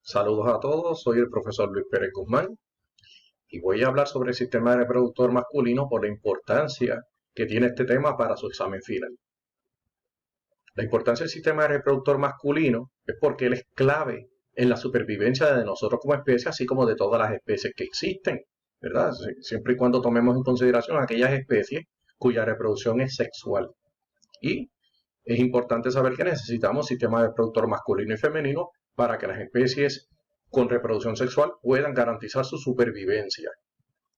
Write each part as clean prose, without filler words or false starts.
Saludos a todos, soy el profesor Luis Pérez Guzmán y voy a hablar sobre el sistema reproductor masculino por la importancia que tiene este tema para su examen final. La importancia del sistema reproductor masculino es porque él es clave en la supervivencia de nosotros como especie, así como de todas las especies que existen, ¿verdad? Siempre y cuando tomemos en consideración aquellas especies cuya reproducción es sexual. Y es importante saber que necesitamos sistemas reproductor masculino y femenino para que las especies con reproducción sexual puedan garantizar su supervivencia.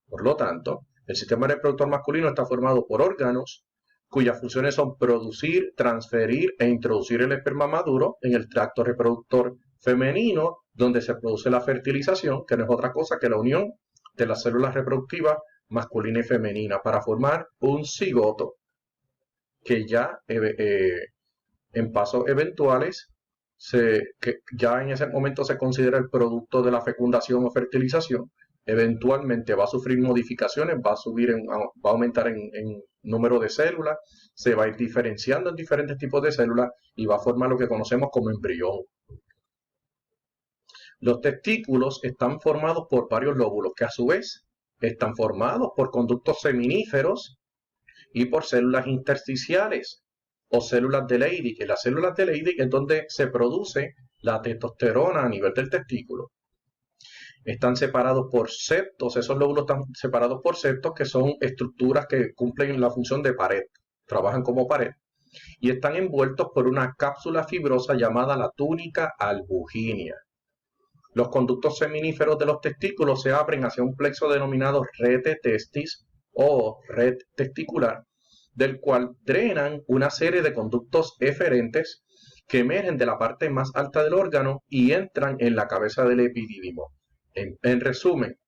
Por lo tanto, el sistema reproductor masculino está formado por órganos cuyas funciones son producir, transferir e introducir el esperma maduro en el tracto reproductor femenino, donde se produce la fertilización, que no es otra cosa que la unión de las células reproductivas masculina y femenina para formar un cigoto que ya en pasos eventuales que ya en ese momento se considera el producto de la fecundación o fertilización, eventualmente va a sufrir modificaciones, va a aumentar en número de células, se va a ir diferenciando en diferentes tipos de células y va a formar lo que conocemos como embrión. Los testículos están formados por varios lóbulos que a su vez están formados por conductos seminíferos y por células intersticiales o células de Leydig. En las células de Leydig es donde se produce la testosterona a nivel del testículo. Están separados por septos, esos lóbulos están separados por septos que son estructuras que cumplen la función de pared, trabajan como pared, y están envueltos por una cápsula fibrosa llamada la túnica albuginea. Los conductos seminíferos de los testículos se abren hacia un plexo denominado rete testis o red testicular, del cual drenan una serie de conductos eferentes que emergen de la parte más alta del órgano y entran en la cabeza del epidídimo. En resumen,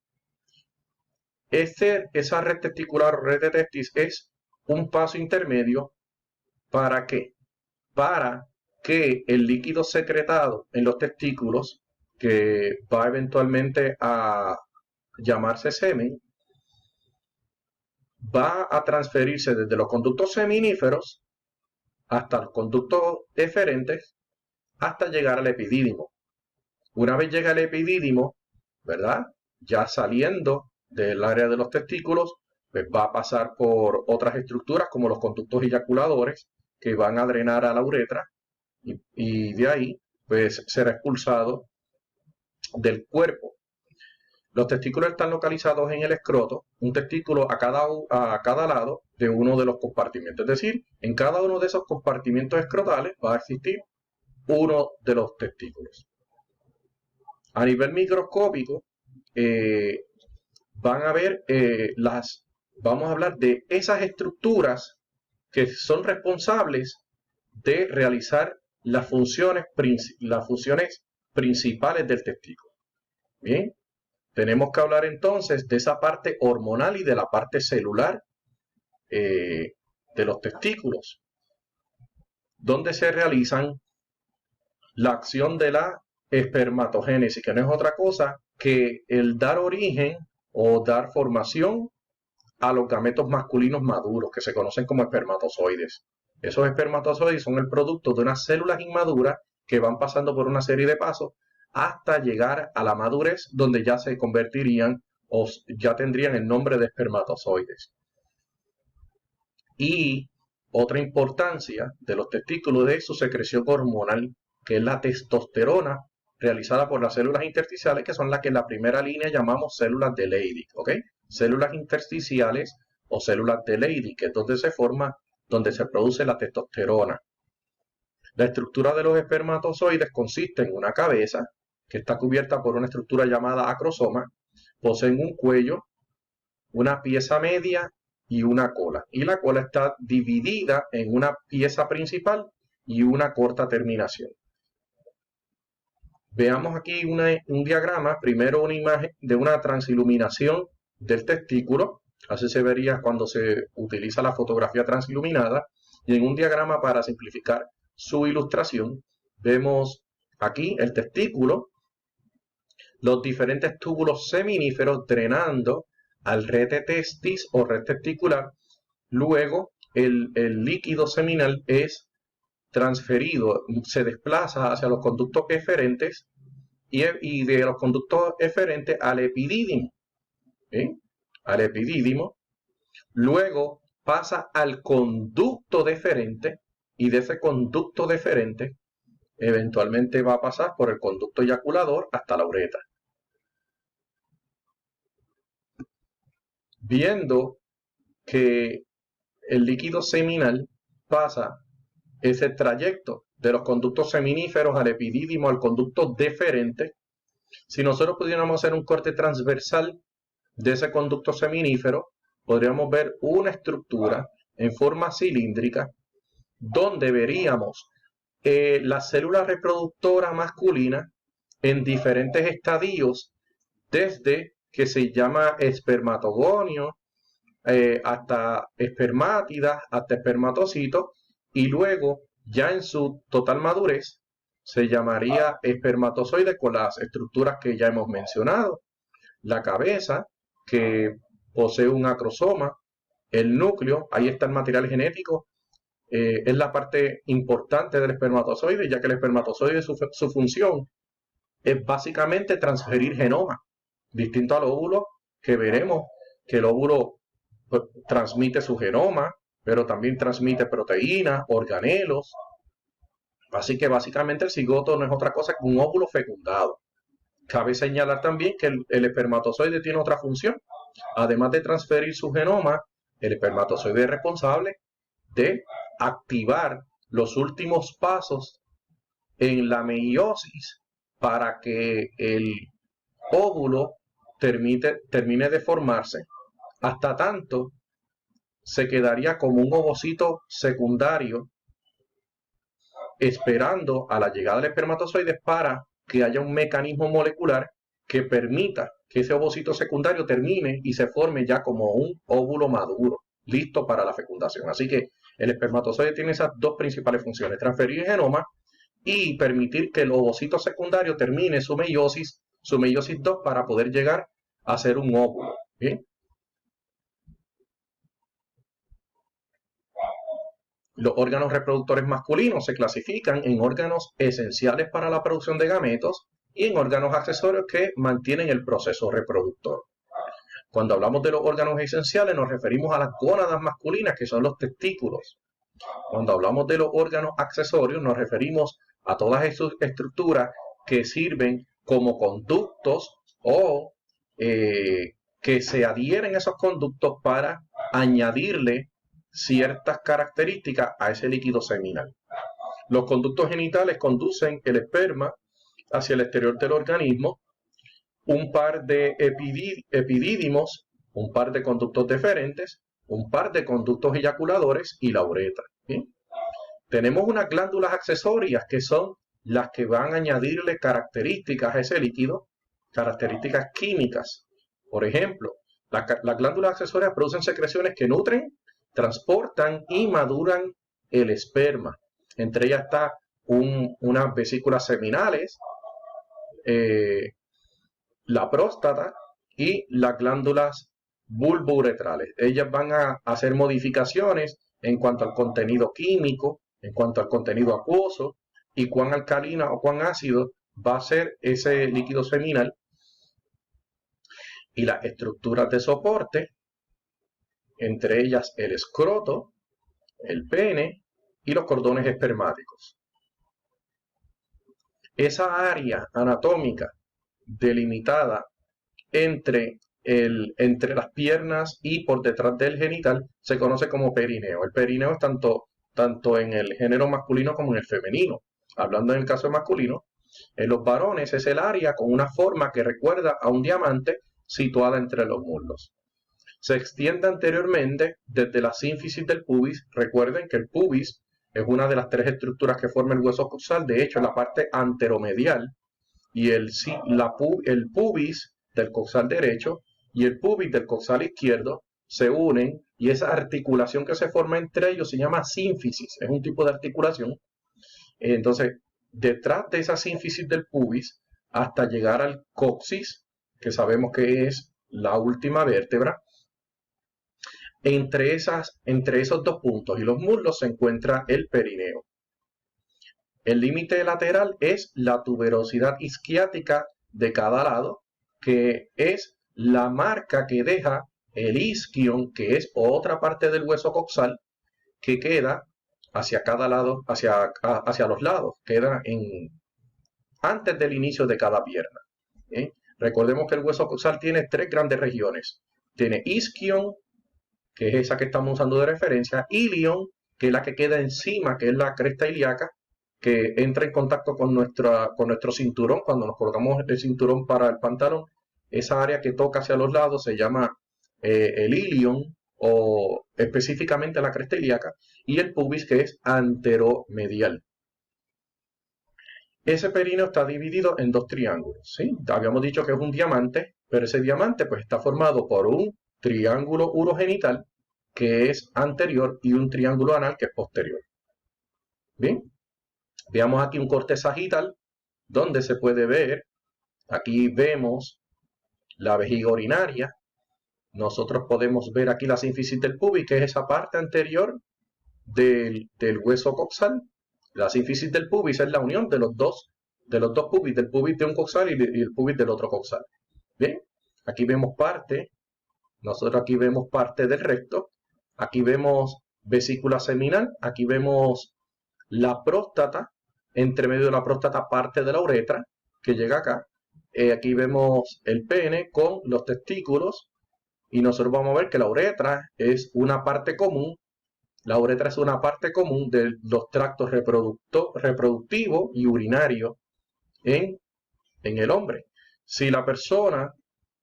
esa red testicular o red de testis es un paso intermedio. ¿Para qué? Para que el líquido secretado en los testículos, que va eventualmente a llamarse semen, va a transferirse desde los conductos seminíferos hasta los conductos eferentes hasta llegar al epidídimo. Una vez llega al epidídimo, ¿verdad? Ya saliendo del área de los testículos, pues va a pasar por otras estructuras como los conductos eyaculadores que van a drenar a la uretra y de ahí pues será expulsado del cuerpo. Los testículos están localizados en el escroto, un testículo a cada lado de uno de los compartimentos. Es decir, en cada uno de esos compartimentos escrotales va a existir uno de los testículos. A nivel microscópico, vamos a hablar de esas estructuras que son responsables de realizar las funciones principales del testículo. Bien, tenemos que hablar entonces de esa parte hormonal y de la parte celular de los testículos, donde se realizan la acción de la espermatogénesis, que no es otra cosa que el dar origen o dar formación a los gametos masculinos maduros, que se conocen como espermatozoides. Esos espermatozoides son el producto de unas células inmaduras que van pasando por una serie de pasos hasta llegar a la madurez, donde ya se convertirían o ya tendrían el nombre de espermatozoides. Y otra importancia de los testículos es su secreción hormonal, que es la testosterona realizada por las células intersticiales, que son las que en la primera línea llamamos células de Leydig, ¿ok? Células intersticiales o células de Leydig, que es donde se produce la testosterona. La estructura de los espermatozoides consiste en una cabeza, que está cubierta por una estructura llamada acrosoma, poseen un cuello, una pieza media y una cola. Y la cola está dividida en una pieza principal y una corta terminación. Veamos aquí un diagrama, primero una imagen de una transiluminación del testículo, así se vería cuando se utiliza la fotografía transiluminada, y en un diagrama para simplificar su ilustración, vemos aquí el testículo, los diferentes túbulos seminíferos drenando al rete testis o red testicular, luego el líquido seminal es transferido, se desplaza hacia los conductos eferentes y de los conductos eferentes al epidídimo. Al epidídimo. Luego pasa al conducto deferente y de ese conducto deferente eventualmente va a pasar por el conducto eyaculador hasta la uretra. Viendo que el líquido seminal pasa ese trayecto de los conductos seminíferos al epidídimo al conducto deferente, si nosotros pudiéramos hacer un corte transversal de ese conducto seminífero, podríamos ver una estructura en forma cilíndrica donde veríamos la célula reproductora masculina en diferentes estadios, desde que se llama espermatogonio hasta espermátidas, hasta espermatocitos, y luego ya en su total madurez se llamaría espermatozoide con las estructuras que ya hemos mencionado. La cabeza, que posee un acrosoma, el núcleo, ahí está el material genético, es la parte importante del espermatozoide, ya que el espermatozoide su función es básicamente transferir genoma, distinto al óvulo, que veremos que el óvulo pues, transmite su genoma, pero también transmite proteínas, organelos. Así que básicamente el cigoto no es otra cosa que un óvulo fecundado. Cabe señalar también que el espermatozoide tiene otra función. Además de transferir su genoma, el espermatozoide es responsable de activar los últimos pasos en la meiosis para que el óvulo termine de formarse. Hasta tanto, se quedaría como un ovocito secundario esperando a la llegada del espermatozoide para que haya un mecanismo molecular que permita que ese ovocito secundario termine y se forme ya como un óvulo maduro, listo para la fecundación. Así que el espermatozoide tiene esas dos principales funciones: transferir genoma y permitir que el ovocito secundario termine su meiosis 2, para poder llegar a ser un óvulo. ¿Bien? Los órganos reproductores masculinos se clasifican en órganos esenciales para la producción de gametos y en órganos accesorios que mantienen el proceso reproductor. Cuando hablamos de los órganos esenciales nos referimos a las gónadas masculinas, que son los testículos. Cuando hablamos de los órganos accesorios nos referimos a todas esas estructuras que sirven como conductos o que se adhieren a esos conductos para añadirle ciertas características a ese líquido seminal. Los conductos genitales conducen el esperma hacia el exterior del organismo, un par de epidídimos, un par de conductos deferentes, un par de conductos eyaculadores y la uretra. ¿Bien? Tenemos unas glándulas accesorias que son las que van a añadirle características a ese líquido, características químicas. Por ejemplo, las glándulas accesorias producen secreciones que nutren, transportan y maduran el esperma. Entre ellas está unas vesículas seminales, la próstata y las glándulas bulbouretrales. Ellas van a hacer modificaciones en cuanto al contenido químico, en cuanto al contenido acuoso y cuán alcalina o cuán ácido va a ser ese líquido seminal. Y las estructuras de soporte, entre ellas el escroto, el pene y los cordones espermáticos. Esa área anatómica delimitada entre las piernas y por detrás del genital se conoce como perineo. El perineo es tanto en el género masculino como en el femenino. Hablando en el caso masculino, en los varones es el área con una forma que recuerda a un diamante situada entre los muslos. Se extiende anteriormente desde la sínfisis del pubis. Recuerden que el pubis es una de las tres estructuras que forma el hueso coxal. De hecho, en la parte anteromedial, y el pubis del coxal derecho y el pubis del coxal izquierdo se unen, y esa articulación que se forma entre ellos se llama sínfisis. Es un tipo de articulación. Entonces, detrás de esa sínfisis del pubis hasta llegar al coxis, que sabemos que es la última vértebra, entre esos dos puntos y los muslos se encuentra el perineo. El límite lateral es la tuberosidad isquiática de cada lado, que es la marca que deja el isquion, que es otra parte del hueso coxal, que queda hacia cada lado, hacia los lados, queda antes del inicio de cada pierna. ¿Eh? Recordemos que el hueso coxal tiene tres grandes regiones. Tiene isquion, que es esa que estamos usando de referencia, ilion, que es la que queda encima, que es la cresta ilíaca, que entra en contacto con nuestro cinturón. Cuando nos colocamos el cinturón para el pantalón, esa área que toca hacia los lados se llama el ilion, o específicamente la cresta ilíaca, y el pubis, que es anteromedial. Ese perineo está dividido en dos triángulos, ¿sí? Habíamos dicho que es un diamante, pero ese diamante pues está formado por un triángulo urogenital, que es anterior, y un triángulo anal, que es posterior. Bien, veamos aquí un corte sagital, donde se puede ver, aquí vemos la vejiga urinaria. Nosotros podemos ver aquí la sínfisis del pubis, que es esa parte anterior del hueso coxal. La sínfisis del pubis es la unión de los dos pubis, del pubis de un coxal y el pubis del otro coxal. Bien, aquí vemos parte, nosotros aquí vemos parte del recto, aquí vemos vesícula seminal, aquí vemos la próstata, entre medio de la próstata parte de la uretra, que llega acá. Aquí vemos el pene con los testículos, y nosotros vamos a ver que la uretra es una parte común. La uretra es una parte común de los tractos reproductivo y urinario en el hombre. Si la persona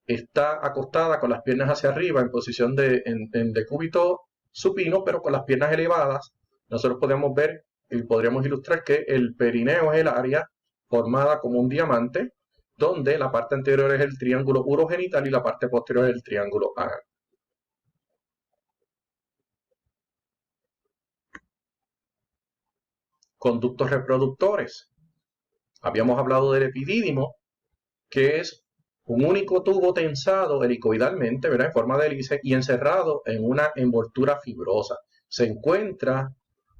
está acostada con las piernas hacia arriba en posición de decúbito supino, pero con las piernas elevadas, nosotros podemos ver y podríamos ilustrar que el perineo es el área formada como un diamante, donde la parte anterior es el triángulo urogenital y la parte posterior es el triángulo anal. Conductos reproductores. Habíamos hablado del epidídimo, que es un único tubo tensado helicoidalmente, ¿verdad?, en forma de hélice y encerrado en una envoltura fibrosa. Se encuentra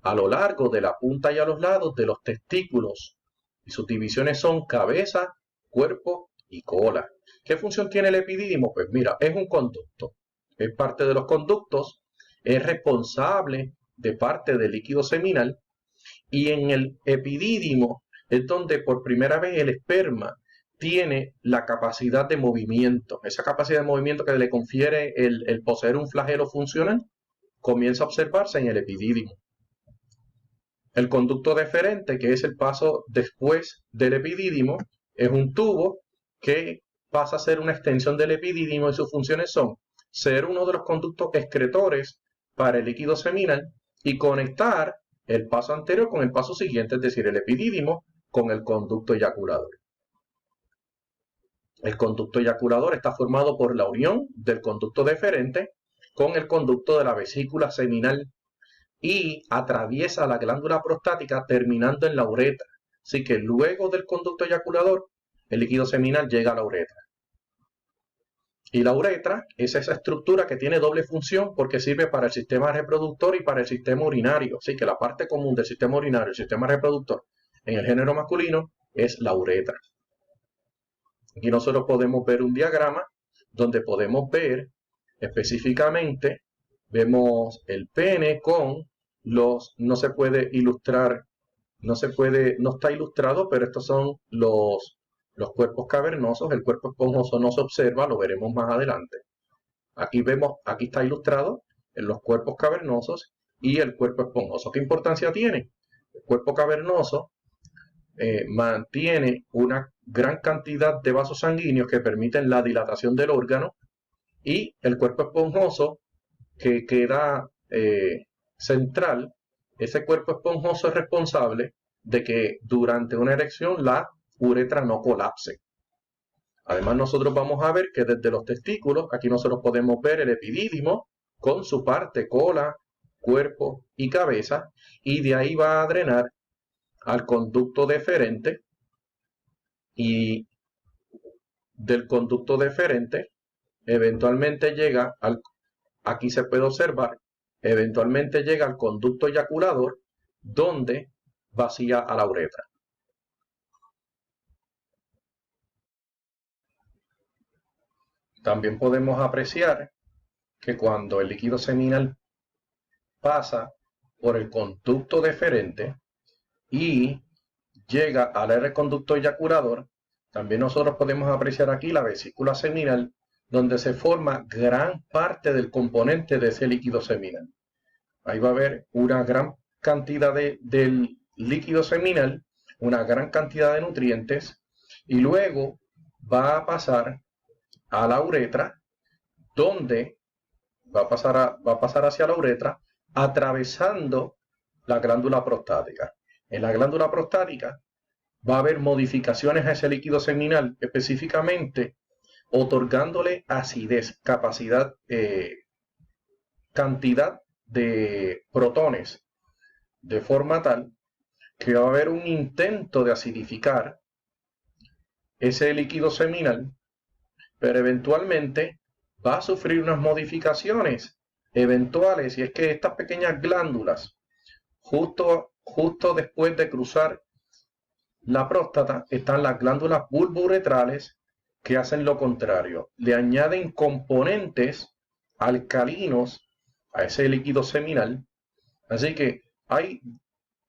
a lo largo de la punta y a los lados de los testículos, y sus divisiones son cabeza, cuerpo y cola. ¿Qué función tiene el epidídimo? Pues mira, es un conducto, es parte de los conductos, es responsable de parte del líquido seminal, y en el epidídimo es donde por primera vez el esperma tiene la capacidad de movimiento. Esa capacidad de movimiento que le confiere el poseer un flagelo funcional comienza a observarse en el epidídimo. El conducto deferente, que es el paso después del epidídimo, es un tubo que pasa a ser una extensión del epidídimo, y sus funciones son ser uno de los conductos excretores para el líquido seminal y conectar el paso anterior con el paso siguiente, es decir, el epidídimo con el conducto eyaculador. El conducto eyaculador está formado por la unión del conducto deferente con el conducto de la vesícula seminal y atraviesa la glándula prostática terminando en la uretra. Así que luego del conducto eyaculador, el líquido seminal llega a la uretra. Y la uretra es esa estructura que tiene doble función porque sirve para el sistema reproductor y para el sistema urinario. Así que la parte común del sistema urinario y el sistema reproductor en el género masculino es la uretra. Aquí nosotros podemos ver un diagrama donde podemos ver específicamente, vemos el pene con no se puede ilustrar, no está ilustrado, pero estos son los cuerpos cavernosos. El cuerpo esponjoso no se observa, lo veremos más adelante. Aquí está ilustrado en los cuerpos cavernosos y el cuerpo esponjoso. ¿Qué importancia tiene? El cuerpo cavernoso mantiene una gran cantidad de vasos sanguíneos que permiten la dilatación del órgano, y el cuerpo esponjoso que queda central. Ese cuerpo esponjoso es responsable de que durante una erección la uretra no colapse. Además, nosotros vamos a ver que desde los testículos, aquí nosotros podemos ver el epidídimo con su parte cola, cuerpo y cabeza, y de ahí va a drenar al conducto deferente, y del conducto deferente eventualmente llega aquí se puede observar, eventualmente llega al conducto eyaculador, donde vacía a la uretra. También podemos apreciar que cuando el líquido seminal pasa por el conducto deferente y llega al R conducto eyaculador, también nosotros podemos apreciar aquí la vesícula seminal, donde se forma gran parte del componente de ese líquido seminal. Ahí va a haber una gran cantidad del líquido seminal, una gran cantidad de nutrientes, y luego va a pasar a la uretra, donde va a pasar hacia la uretra, atravesando la glándula prostática. En la glándula prostática va a haber modificaciones a ese líquido seminal, específicamente otorgándole acidez, cantidad de protones, de forma tal que va a haber un intento de acidificar ese líquido seminal, pero eventualmente va a sufrir unas modificaciones eventuales, y es que estas pequeñas glándulas, justo después de cruzar la próstata, están las glándulas bulbouretrales, que hacen lo contrario, le añaden componentes alcalinos a ese líquido seminal. Así que hay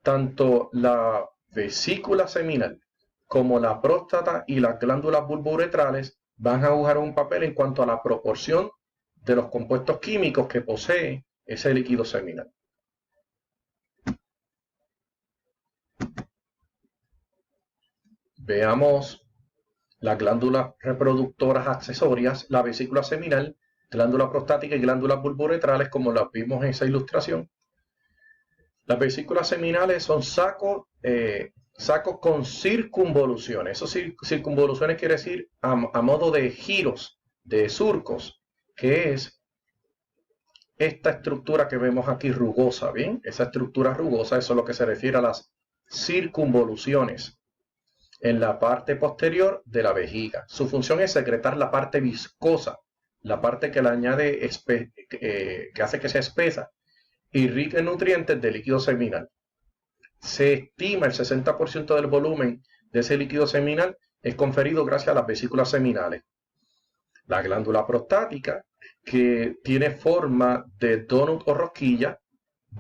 tanto la vesícula seminal como la próstata y las glándulas bulbouretrales van a jugar un papel en cuanto a la proporción de los compuestos químicos que posee ese líquido seminal. Veamos las glándulas reproductoras accesorias, la vesícula seminal, glándula prostática y glándulas bulbouretrales, como las vimos en esa ilustración. Las vesículas seminales son sacos con circunvoluciones. Esas circunvoluciones quiere decir a modo de giros, de surcos, que es esta estructura que vemos aquí rugosa, ¿bien? Esa estructura rugosa, eso es lo que se refiere a las circunvoluciones en la parte posterior de la vejiga. Su función es secretar la parte viscosa, la parte que le añade, que hace que sea espesa y rica en nutrientes del líquido seminal. Se estima el 60% del volumen de ese líquido seminal es conferido gracias a las vesículas seminales. La glándula prostática, que tiene forma de donut o rosquilla,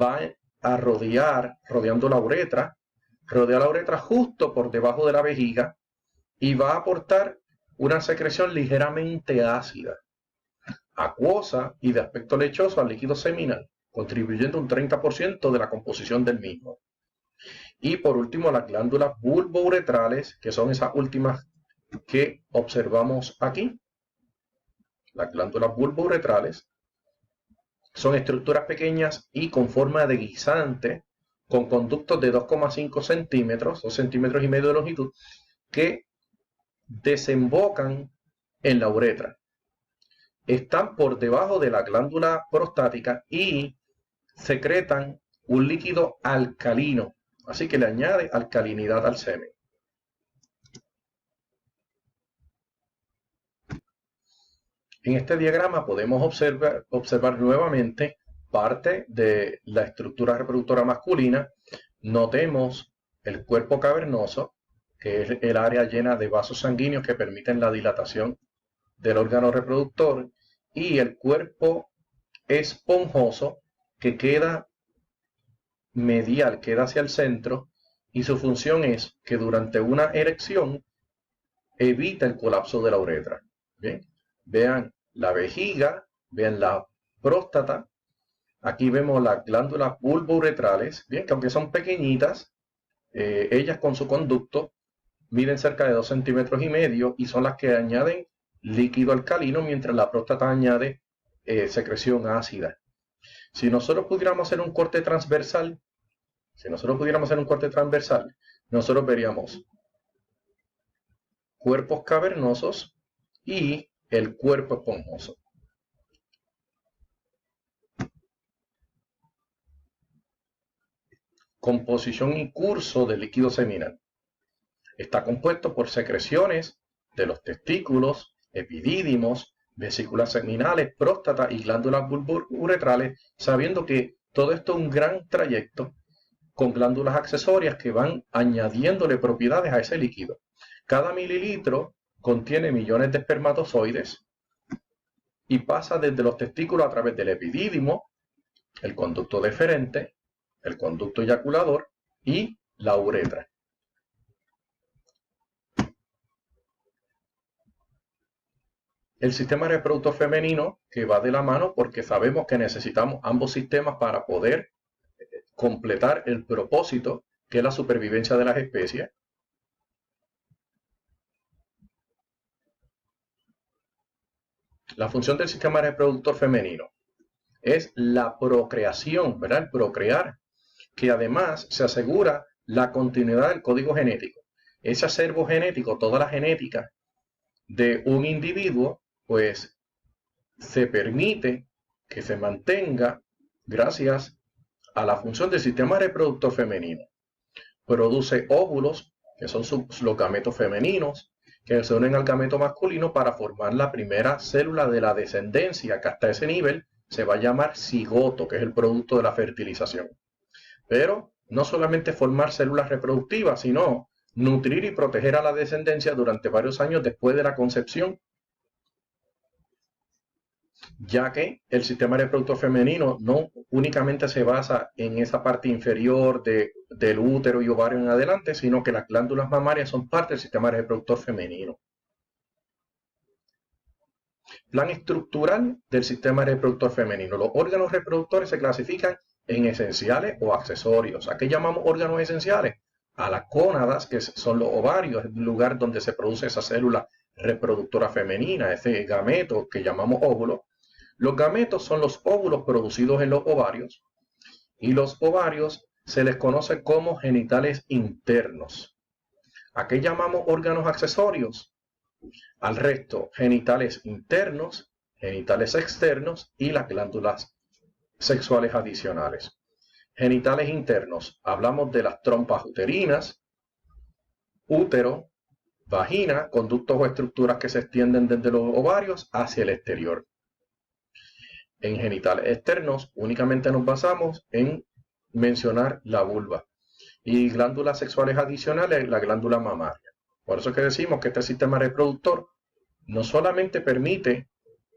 va a rodeando la uretra, rodea la uretra justo por debajo de la vejiga y va a aportar una secreción ligeramente ácida, acuosa y de aspecto lechoso al líquido seminal, contribuyendo un 30% de la composición del mismo. Y por último, las glándulas bulbouretrales, que son esas últimas que observamos aquí. Las glándulas bulbouretrales son estructuras pequeñas y con forma de guisante, con conductos de 2,5 centímetros, 2,5 centímetros de longitud, que desembocan en la uretra. Están por debajo de la glándula prostática y secretan un líquido alcalino, así que le añade alcalinidad al semen. En este diagrama podemos observar nuevamente parte de la estructura reproductora masculina. Notemos el cuerpo cavernoso, que es el área llena de vasos sanguíneos que permiten la dilatación del órgano reproductor, y el cuerpo esponjoso, que queda medial, queda hacia el centro, y su función es que durante una erección evita el colapso de la uretra. Bien, vean la vejiga, vean la próstata. Aquí vemos las glándulas bulbouretrales, bien, que aunque son pequeñitas, ellas con su conducto miden cerca de 2,5 centímetros y son las que añaden líquido alcalino, mientras la próstata añade secreción ácida. Si nosotros pudiéramos hacer un corte transversal, nosotros veríamos cuerpos cavernosos y el cuerpo esponjoso. Composición y curso del líquido seminal. Está compuesto por secreciones de los testículos, epidídimos, vesículas seminales, próstata y glándulas bulbouretrales, sabiendo que todo esto es un gran trayecto con glándulas accesorias que van añadiéndole propiedades a ese líquido. Cada mililitro contiene millones de espermatozoides y pasa desde los testículos a través del epidídimo, el conducto deferente, el conducto eyaculador y la uretra. El sistema reproductor femenino, que va de la mano porque sabemos que necesitamos ambos sistemas para poder completar el propósito que es la supervivencia de las especies. La función del sistema reproductor femenino es la procreación, ¿verdad? El procrear, que además se asegura la continuidad del código genético. Ese acervo genético, toda la genética de un individuo, pues se permite que se mantenga gracias a la función del sistema reproductor femenino. Produce óvulos, que son los gametos femeninos, que se unen al gameto masculino para formar la primera célula de la descendencia, que hasta ese nivel se va a llamar cigoto, que es el producto de la fertilización. Pero no solamente formar células reproductivas, sino nutrir y proteger a la descendencia durante varios años después de la concepción, ya que el sistema reproductor femenino no únicamente se basa en esa parte inferior del útero y ovario en adelante, sino que las glándulas mamarias son parte del sistema reproductor femenino. Plan estructural del sistema reproductor femenino. Los órganos reproductores se clasifican en esenciales o accesorios. ¿A qué llamamos órganos esenciales? A las gónadas, que son los ovarios, el lugar donde se produce esa célula reproductora femenina, ese gameto que llamamos óvulo. Los gametos son los óvulos producidos en los ovarios y los ovarios se les conoce como genitales internos. ¿A qué llamamos órganos accesorios? Al resto, genitales internos, genitales externos y las glándulas sexuales adicionales. Genitales internos, hablamos de las trompas uterinas, útero, vagina, conductos o estructuras que se extienden desde los ovarios hacia el exterior. En genitales externos únicamente nos basamos en mencionar la vulva y glándulas sexuales adicionales, la glándula mamaria. Por eso es que decimos que este sistema reproductor no solamente permite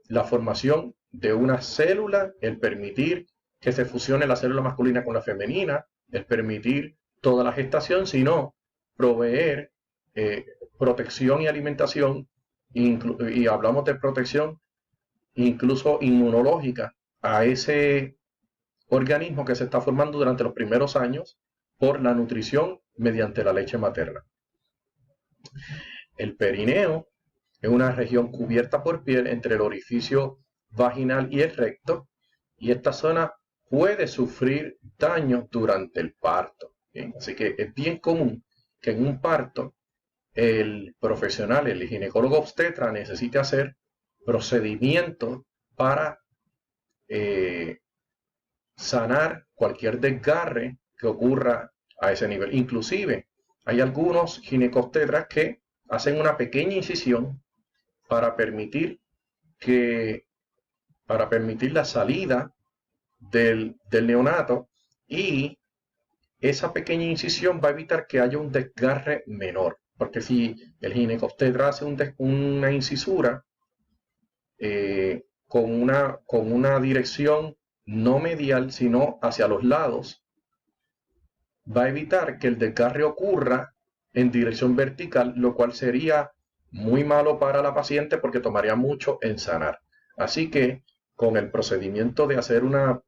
la formación de una célula, el permitir que se fusione la célula masculina con la femenina, el permitir toda la gestación, sino proveer protección y alimentación, y hablamos de protección incluso inmunológica a ese organismo que se está formando durante los primeros años por la nutrición mediante la leche materna. El perineo es una región cubierta por piel entre el orificio vaginal y el recto, y esta zona puede sufrir daño durante el parto. ¿Bien? Así que es bien común que en un parto el profesional, el ginecólogo obstetra, necesite hacer procedimientos para sanar cualquier desgarre que ocurra a ese nivel. Inclusive hay algunos ginecobstetras que hacen una pequeña incisión para permitir la salida del neonato, y esa pequeña incisión va a evitar que haya un desgarre menor, porque si el ginecobstetra hace una incisura con una dirección no medial sino hacia los lados, va a evitar que el desgarre ocurra en dirección vertical, lo cual sería muy malo para la paciente porque tomaría mucho en sanar. Así que con el procedimiento de hacer una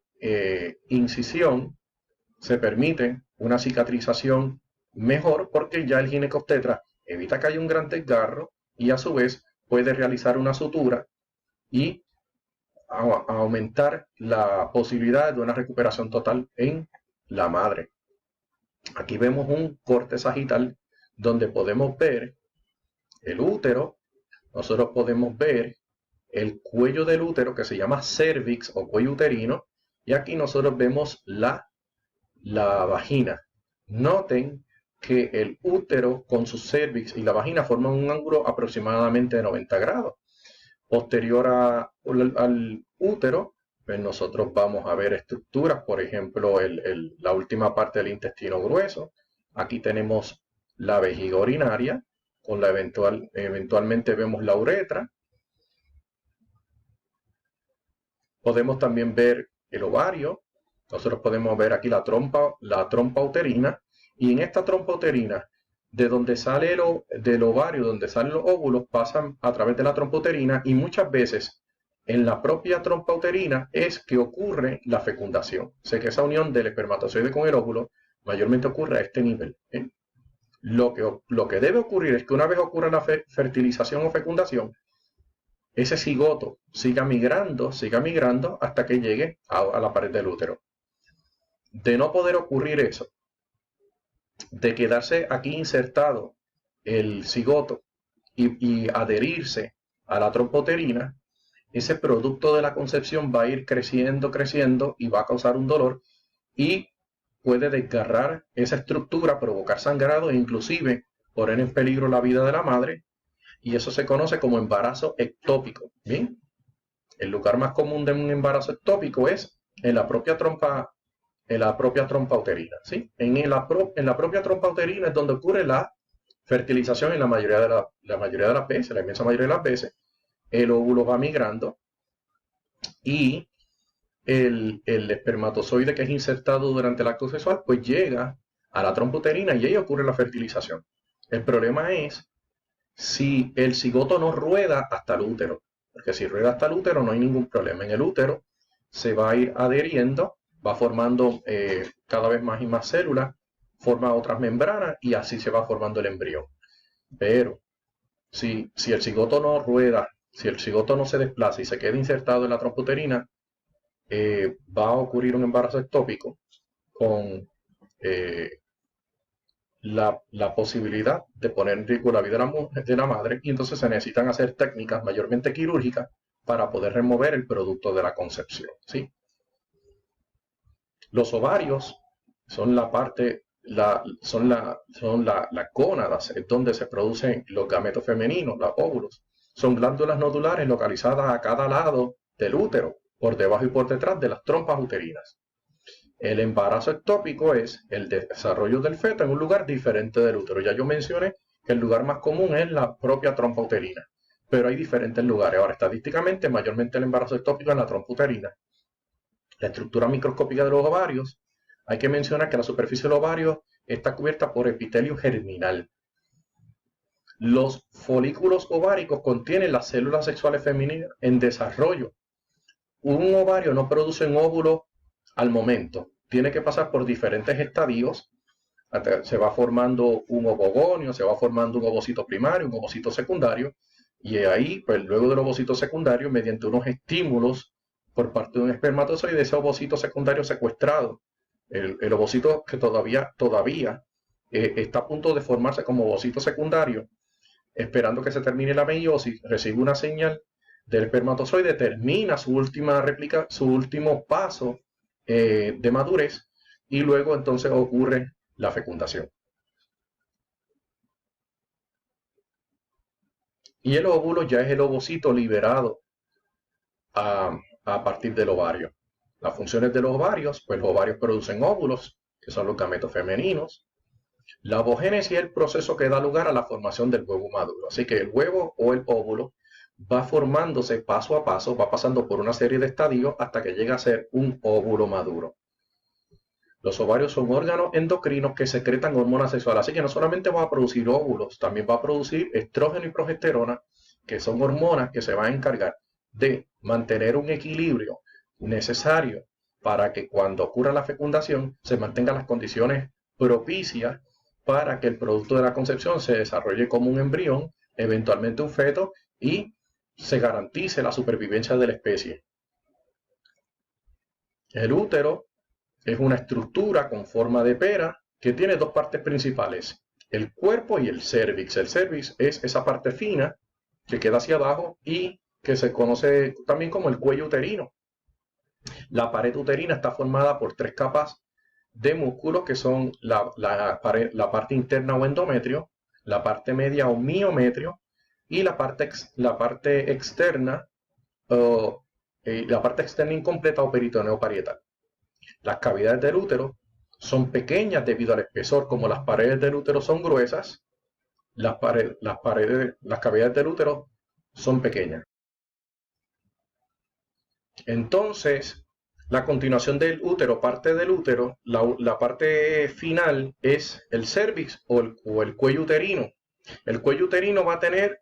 incisión se permite una cicatrización mejor, porque ya el ginecobstetra evita que haya un gran desgarro y a su vez puede realizar una sutura y aumentar la posibilidad de una recuperación total en la madre. Aquí vemos un corte sagital donde podemos ver el útero, nosotros podemos ver el cuello del útero que se llama cervix o cuello uterino, y aquí nosotros vemos la vagina. Noten que el útero con su cervix y la vagina forman un ángulo aproximadamente de 90 grados. Posterior al útero pues nosotros vamos a ver estructuras, por ejemplo, la última parte del intestino grueso. Aquí tenemos la vejiga urinaria, con eventualmente vemos la uretra. Podemos también ver el ovario. Nosotros podemos ver aquí la trompa uterina. Y en esta trompa uterina, de donde sale del ovario, donde salen los óvulos, pasan a través de la trompa uterina y muchas veces en la propia trompa uterina es que ocurre la fecundación. Sé que esa unión del espermatozoide con el óvulo mayormente ocurre a este nivel. Lo que debe ocurrir es que una vez ocurra la fertilización o fecundación, ese cigoto siga migrando hasta que llegue a la pared del útero. De no poder ocurrir eso, de quedarse aquí insertado el cigoto y adherirse a la trompa uterina, ese producto de la concepción va a ir creciendo y va a causar un dolor y puede desgarrar esa estructura, provocar sangrado e inclusive poner en peligro la vida de la madre, y eso se conoce como embarazo ectópico. ¿Bien? El lugar más común de un embarazo ectópico es en la propia trompa uterina. ¿Sí? En la propia trompa uterina es donde ocurre la fertilización en la mayoría de las veces, la inmensa mayoría de las veces. El óvulo va migrando y el espermatozoide que es insertado durante el acto sexual pues llega a la trompa uterina y ahí ocurre la fertilización. El problema es si el cigoto no rueda hasta el útero, porque si rueda hasta el útero no hay ningún problema. En el útero se va a ir adheriendo, va formando cada vez más y más células, forma otras membranas y así se va formando el embrión. Pero si el cigoto no rueda, si el cigoto no se desplaza y se queda insertado en la trompa uterina, va a ocurrir un embarazo ectópico con la posibilidad de poner en riesgo la vida de la madre, y entonces se necesitan hacer técnicas mayormente quirúrgicas para poder remover el producto de la concepción. ¿Sí? Los ovarios son las gónadas, es donde se producen los gametos femeninos, los óvulos. Son glándulas nodulares localizadas a cada lado del útero, por debajo y por detrás de las trompas uterinas. El embarazo ectópico es el desarrollo del feto en un lugar diferente del útero. Ya yo mencioné que el lugar más común es la propia trompa uterina, pero hay diferentes lugares. Ahora, estadísticamente, mayormente el embarazo ectópico es en la trompa uterina. La estructura microscópica de los ovarios, hay que mencionar que la superficie del ovario está cubierta por epitelio germinal. Los folículos ováricos contienen las células sexuales femeninas en desarrollo. Un ovario no produce un óvulo al momento, tiene que pasar por diferentes estadios. Se va formando un ovogonio, se va formando un ovocito primario, un ovocito secundario, y ahí, pues luego del ovocito secundario, mediante unos estímulos por parte de un espermatozoide, ese ovocito secundario secuestrado, el ovocito que todavía está a punto de formarse como ovocito secundario, esperando que se termine la meiosis, recibe una señal del espermatozoide, termina su última réplica, su último paso de madurez, y luego entonces ocurre la fecundación. Y el óvulo ya es el ovocito liberado a partir del ovario. Las funciones de los ovarios, pues los ovarios producen óvulos, que son los gametos femeninos. La ovogénesis es el proceso que da lugar a la formación del huevo maduro. Así que el huevo o el óvulo va formándose paso a paso, va pasando por una serie de estadios hasta que llega a ser un óvulo maduro. Los ovarios son órganos endocrinos que secretan hormonas sexuales, así que no solamente va a producir óvulos, también va a producir estrógeno y progesterona, que son hormonas que se van a encargar de mantener un equilibrio necesario para que cuando ocurra la fecundación se mantengan las condiciones propicias para que el producto de la concepción se desarrolle como un embrión, eventualmente un feto, y se garantice la supervivencia de la especie. El útero es una estructura con forma de pera que tiene dos partes principales, el cuerpo y el cérvix. El cérvix es esa parte fina que queda hacia abajo y que se conoce también como el cuello uterino. La pared uterina está formada por tres capas de músculos que son la parte interna o endometrio, la parte media o miometrio y la parte externa la parte externa incompleta o peritoneo parietal. Las cavidades del útero son pequeñas debido al espesor. Como las paredes del útero son gruesas, las cavidades del útero son pequeñas. Entonces, la continuación del útero, parte del útero, la parte final es el cérvix o el cuello uterino. El cuello uterino va a tener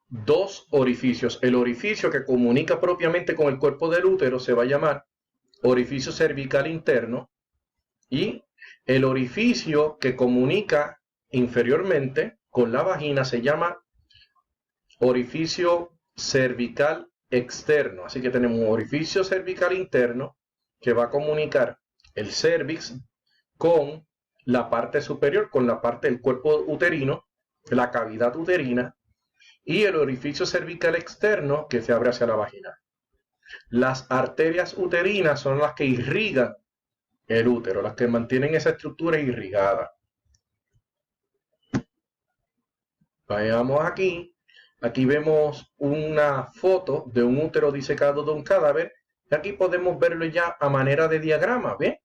dos orificios. El orificio que comunica propiamente con el cuerpo del útero se va a llamar orificio cervical interno, y el orificio que comunica inferiormente con la vagina se llama orificio cervical externo. Así que tenemos un orificio cervical interno que va a comunicar el cérvix con la parte superior, con la parte del cuerpo uterino, la cavidad uterina, y el orificio cervical externo que se abre hacia la vagina. Las arterias uterinas son las que irrigan el útero, las que mantienen esa estructura irrigada. Veamos aquí. Aquí vemos una foto de un útero disecado de un cadáver. Y aquí podemos verlo ya a manera de diagrama. ¿Ven?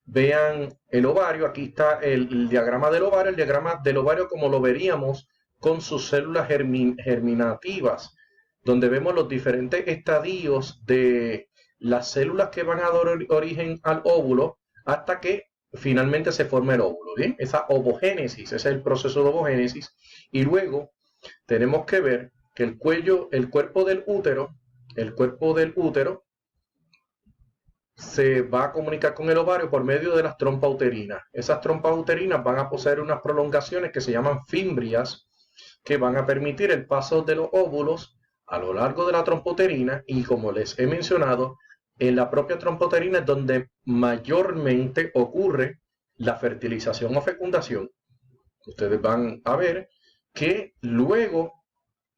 Vean el ovario. Aquí está el diagrama del ovario. El diagrama del ovario como lo veríamos con sus células germinativas, donde vemos los diferentes estadios de las células que van a dar origen al óvulo hasta que finalmente se forma el óvulo. ¿Bien? Esa ovogénesis, ese es el proceso de ovogénesis. Y luego tenemos que ver que el cuerpo del útero se va a comunicar con el ovario por medio de las trompas uterinas. Esas trompas uterinas van a poseer unas prolongaciones que se llaman fimbrias, que van a permitir el paso de los óvulos a lo largo de la trompa uterina, y como les he mencionado, en la propia trompa uterina es donde mayormente ocurre la fertilización o fecundación. Ustedes van a ver que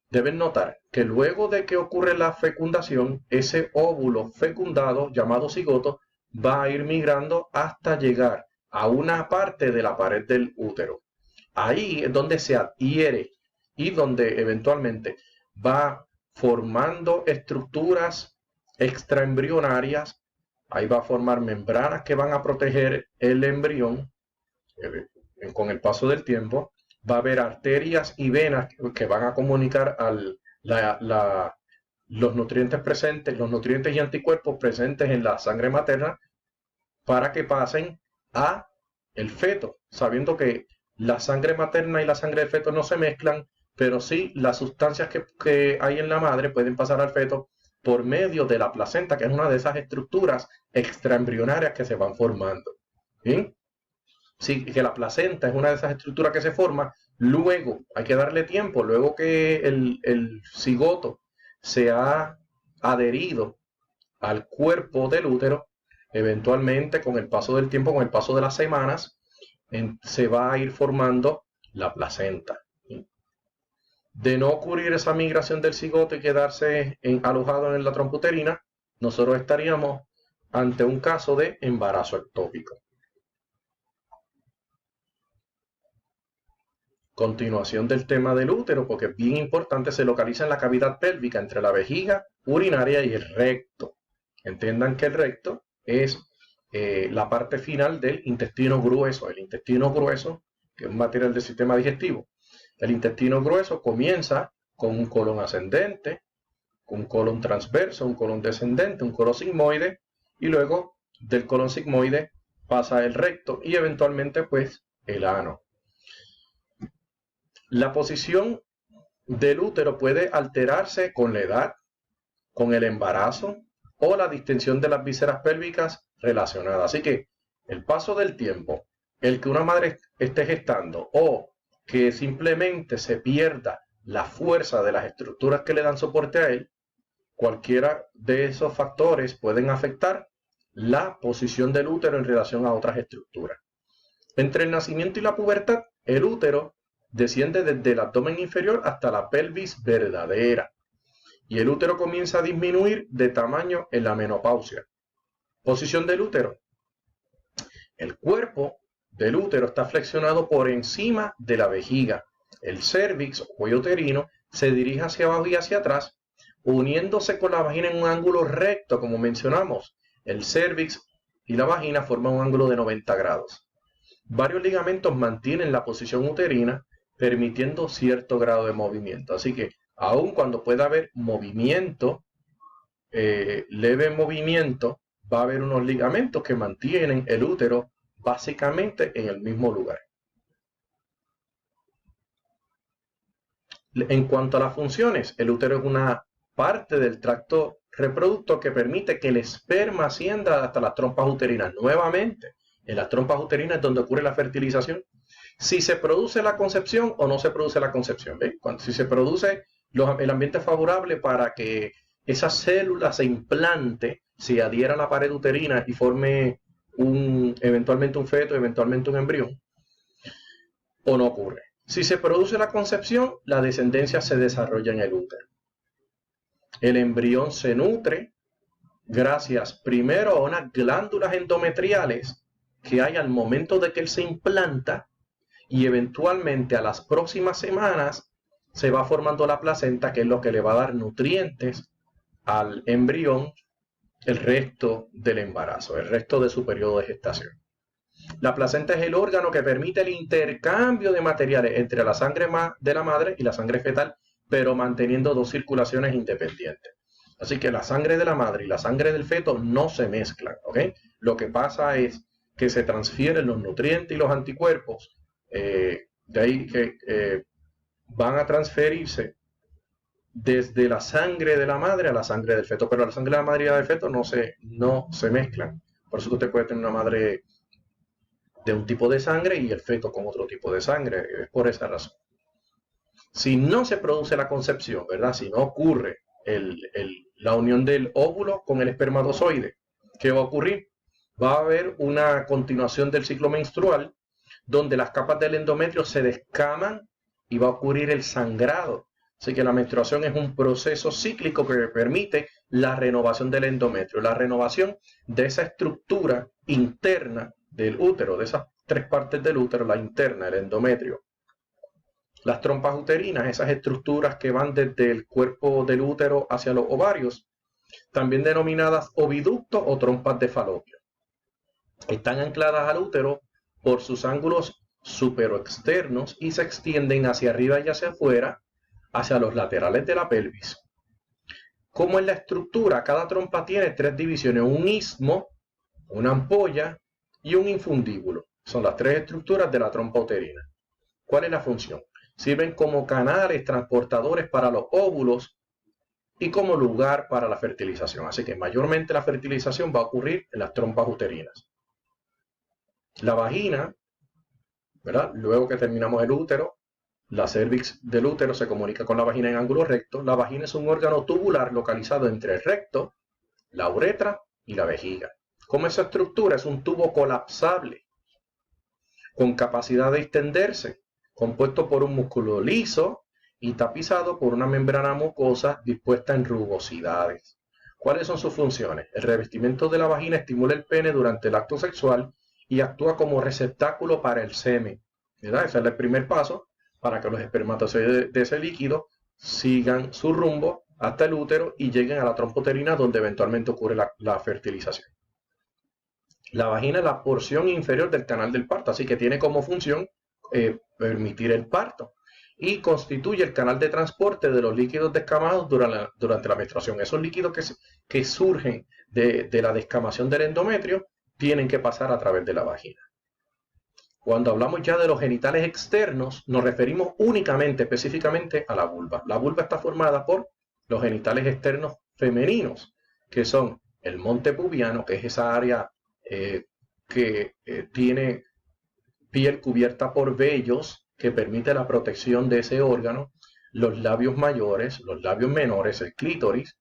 deben notar que luego de que ocurre la fecundación, ese óvulo fecundado, llamado cigoto, va a ir migrando hasta llegar a una parte de la pared del útero. Ahí es donde se adhiere y donde eventualmente va formando estructuras extraembrionarias. Ahí va a formar membranas que van a proteger el embrión con el paso del tiempo. Va a haber arterias y venas que van a comunicar los nutrientes presentes, los nutrientes y anticuerpos presentes en la sangre materna, para que pasen a el feto, sabiendo que la sangre materna y la sangre del feto no se mezclan, pero sí las sustancias que hay en la madre pueden pasar al feto por medio de la placenta, que es una de esas estructuras extraembrionarias que se van formando. ¿Bien? Sí, que la placenta es una de esas estructuras que se forma. Luego hay que darle tiempo, luego que el cigoto se ha adherido al cuerpo del útero, eventualmente con el paso del tiempo, con el paso de las semanas, se va a ir formando la placenta. De no ocurrir esa migración del cigoto y quedarse alojado en la trompa uterina, nosotros estaríamos ante un caso de embarazo ectópico. Continuación del tema del útero, porque es bien importante, se localiza en la cavidad pélvica entre la vejiga urinaria y el recto. Entiendan que el recto es la parte final del intestino grueso. El intestino grueso, que es un material del sistema digestivo. El intestino grueso comienza con un colon ascendente, con un colon transverso, un colon descendente, un colon sigmoide, y luego del colon sigmoide pasa el recto y eventualmente pues el ano. La posición del útero puede alterarse con la edad, con el embarazo o la distensión de las vísceras pélvicas relacionadas. Así que el paso del tiempo, el que una madre esté gestando o que simplemente se pierda la fuerza de las estructuras que le dan soporte a él, cualquiera de esos factores pueden afectar la posición del útero en relación a otras estructuras. Entre el nacimiento y la pubertad, el útero desciende desde el abdomen inferior hasta la pelvis verdadera, y el útero comienza a disminuir de tamaño en la menopausia. Posición del útero. El cuerpo del útero está flexionado por encima de la vejiga. El cérvix o cuello uterino se dirige hacia abajo y hacia atrás, uniéndose con la vagina en un ángulo recto, como mencionamos. El cérvix y la vagina forman un ángulo de 90 grados. Varios ligamentos mantienen la posición uterina, permitiendo cierto grado de movimiento. Así que, aun cuando pueda haber movimiento, leve movimiento, va a haber unos ligamentos que mantienen el útero básicamente en el mismo lugar. En cuanto a las funciones, el útero es una parte del tracto reproductor que permite que el esperma ascienda hasta las trompas uterinas. Nuevamente, en las trompas uterinas es donde ocurre la fertilización. Si se produce la concepción o no se produce la concepción. ¿Ve? Si se produce el ambiente favorable para que esa célula se implante, se adhiera a la pared uterina y forme eventualmente un feto, eventualmente un embrión, o no ocurre. Si se produce la concepción, la descendencia se desarrolla en el útero. El embrión se nutre gracias primero a unas glándulas endometriales que hay al momento de que él se implanta, y eventualmente a las próximas semanas se va formando la placenta, que es lo que le va a dar nutrientes al embrión el resto del embarazo, el resto de su periodo de gestación. La placenta es el órgano que permite el intercambio de materiales entre la sangre de la madre y la sangre fetal, pero manteniendo dos circulaciones independientes. Así que la sangre de la madre y la sangre del feto no se mezclan, ¿ok? Lo que pasa es que se transfieren los nutrientes y los anticuerpos, de ahí que van a transferirse desde la sangre de la madre a la sangre del feto, pero la sangre de la madre y la del feto no se mezclan. Por eso usted puede tener una madre de un tipo de sangre y el feto con otro tipo de sangre, es por esa razón. Si no se produce la concepción, ¿verdad? Si no ocurre la unión del óvulo con el espermatozoide, ¿qué va a ocurrir? Va a haber una continuación del ciclo menstrual donde las capas del endometrio se descaman y va a ocurrir el sangrado. Así que la menstruación es un proceso cíclico que permite la renovación del endometrio, la renovación de esa estructura interna del útero, de esas tres partes del útero, la interna, el endometrio. Las trompas uterinas, esas estructuras que van desde el cuerpo del útero hacia los ovarios, también denominadas oviductos o trompas de Falopio. Están ancladas al útero por sus ángulos superoexternos y se extienden hacia arriba y hacia afuera, hacia los laterales de la pelvis. Como en la estructura, cada trompa tiene tres divisiones: un istmo, una ampolla y un infundíbulo. Son las tres estructuras de la trompa uterina. ¿Cuál es la función? Sirven como canales transportadores para los óvulos y como lugar para la fertilización. Así que mayormente la fertilización va a ocurrir en las trompas uterinas. La vagina, ¿verdad? Luego que terminamos el útero, la cervix del útero se comunica con la vagina en ángulo recto. La vagina es un órgano tubular localizado entre el recto, la uretra y la vejiga. Como esa estructura es un tubo colapsable con capacidad de extenderse, compuesto por un músculo liso y tapizado por una membrana mucosa dispuesta en rugosidades. ¿Cuáles son sus funciones? El revestimiento de la vagina estimula el pene durante el acto sexual y actúa como receptáculo para el semen, ¿verdad? Ese es el primer paso para que los espermatozoides de ese líquido sigan su rumbo hasta el útero y lleguen a la trompa uterina, donde eventualmente ocurre la fertilización. La vagina es la porción inferior del canal del parto, así que tiene como función permitir el parto y constituye el canal de transporte de los líquidos descamados durante la menstruación. Esos líquidos que surgen de la descamación del endometrio tienen que pasar a través de la vagina. Cuando hablamos ya de los genitales externos, nos referimos únicamente, específicamente a la vulva. La vulva está formada por los genitales externos femeninos, que son el monte pubiano, que es esa área que tiene piel cubierta por vellos, que permite la protección de ese órgano, los labios mayores, los labios menores, el clítoris,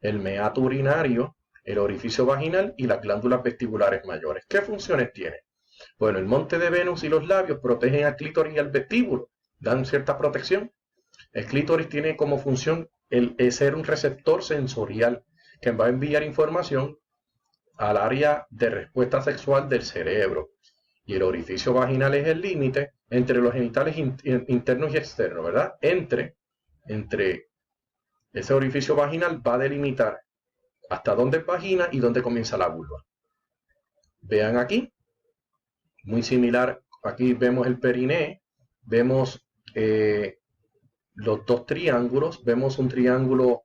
el meato urinario, el orificio vaginal y las glándulas vestibulares mayores. ¿Qué funciones tiene? Bueno, el monte de Venus y los labios protegen al clítoris y al vestíbulo, dan cierta protección. El clítoris tiene como función el ser un receptor sensorial que va a enviar información al área de respuesta sexual del cerebro. Y el orificio vaginal es el límite entre los genitales internos y externos, ¿verdad? Entre Ese orificio vaginal va a delimitar hasta dónde es vagina y dónde comienza la vulva. Vean aquí, muy similar, aquí vemos el periné, vemos los dos triángulos, vemos un triángulo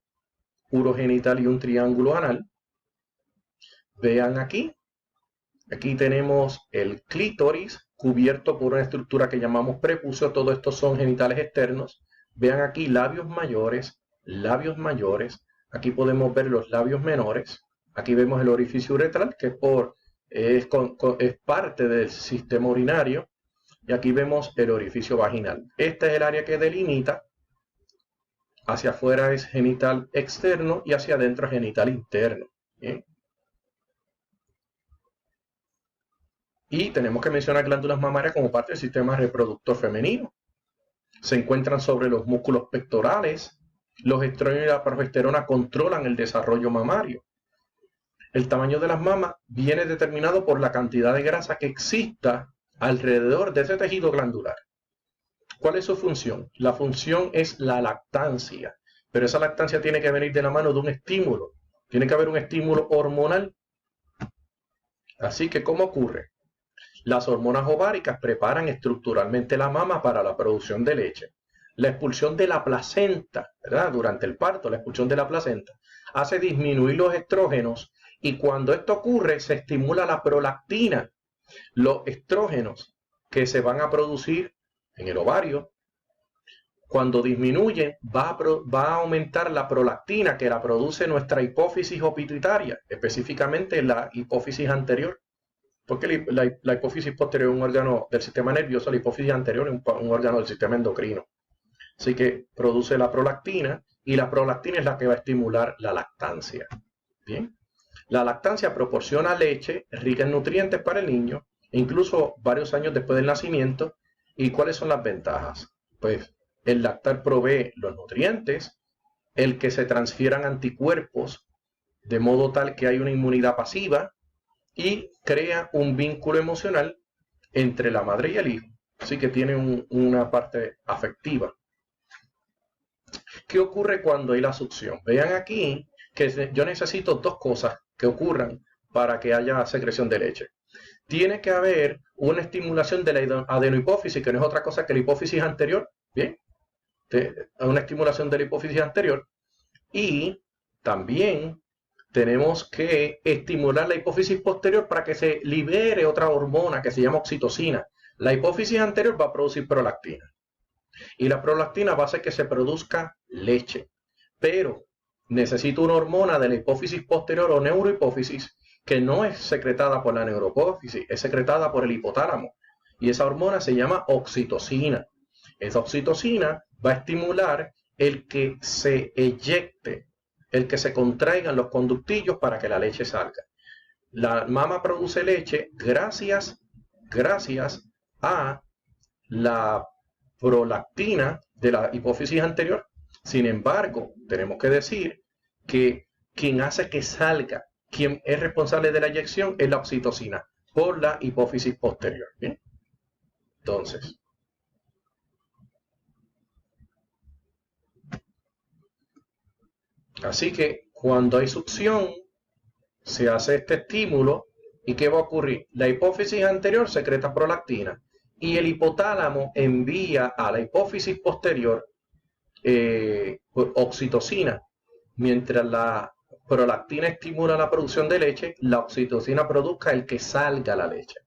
urogenital y un triángulo anal. Vean aquí, aquí tenemos el clítoris cubierto por una estructura que llamamos prepucio, todo esto son genitales externos. Vean aquí labios mayores, aquí podemos ver los labios menores, aquí vemos el orificio uretral que es parte del sistema urinario, y aquí vemos el orificio vaginal. Este es el área que delimita. Hacia afuera es genital externo y hacia adentro es genital interno. ¿Bien? Y tenemos que mencionar glándulas mamarias como parte del sistema reproductor femenino. Se encuentran sobre los músculos pectorales. Los estrógenos y la progesterona controlan el desarrollo mamario. El tamaño de las mamas viene determinado por la cantidad de grasa que exista alrededor de ese tejido glandular. ¿Cuál es su función? La función es la lactancia, pero esa lactancia tiene que venir de la mano de un estímulo. Tiene que haber un estímulo hormonal. Así que, ¿cómo ocurre? Las hormonas ováricas preparan estructuralmente la mama para la producción de leche. La expulsión de la placenta, ¿verdad? Durante el parto, la expulsión de la placenta hace disminuir los estrógenos, y cuando esto ocurre se estimula la prolactina. Los estrógenos que se van a producir en el ovario, cuando disminuyen, va a aumentar la prolactina que la produce nuestra hipófisis o pituitaria, específicamente la hipófisis anterior. Porque la hipófisis posterior es un órgano del sistema nervioso, la hipófisis anterior es un órgano del sistema endocrino. Así que produce la prolactina, y la prolactina es la que va a estimular la lactancia. Bien. La lactancia proporciona leche rica en nutrientes para el niño, incluso varios años después del nacimiento. ¿Y cuáles son las ventajas? Pues el lactar provee los nutrientes, el que se transfieran anticuerpos de modo tal que hay una inmunidad pasiva, y crea un vínculo emocional entre la madre y el hijo. Así que tiene una parte afectiva. ¿Qué ocurre cuando hay la succión? Vean aquí que yo necesito dos cosas que ocurran para que haya secreción de leche. Tiene que haber una estimulación de la adenohipófisis, que no es otra cosa que la hipófisis anterior. Bien, una estimulación de la hipófisis anterior. Y también tenemos que estimular la hipófisis posterior para que se libere otra hormona que se llama oxitocina. La hipófisis anterior va a producir prolactina, y la prolactina va a hacer que se produzca leche. Pero necesito una hormona de la hipófisis posterior o neurohipófisis que no es secretada por la neurohipófisis, es secretada por el hipotálamo. Y esa hormona se llama oxitocina. Esa oxitocina va a estimular el que se eyecte, el que se contraigan los conductillos para que la leche salga. La mama produce leche gracias a la prolactina de la hipófisis anterior. Sin embargo, tenemos que decir que quien hace que salga, quien es responsable de la eyección, es la oxitocina por la hipófisis posterior. ¿Bien? Entonces, así que cuando hay succión, se hace este estímulo, ¿y qué va a ocurrir? La hipófisis anterior secreta prolactina, y el hipotálamo envía a la hipófisis posterior oxitocina. Mientras la prolactina estimula la producción de leche, la oxitocina produzca el que salga la leche.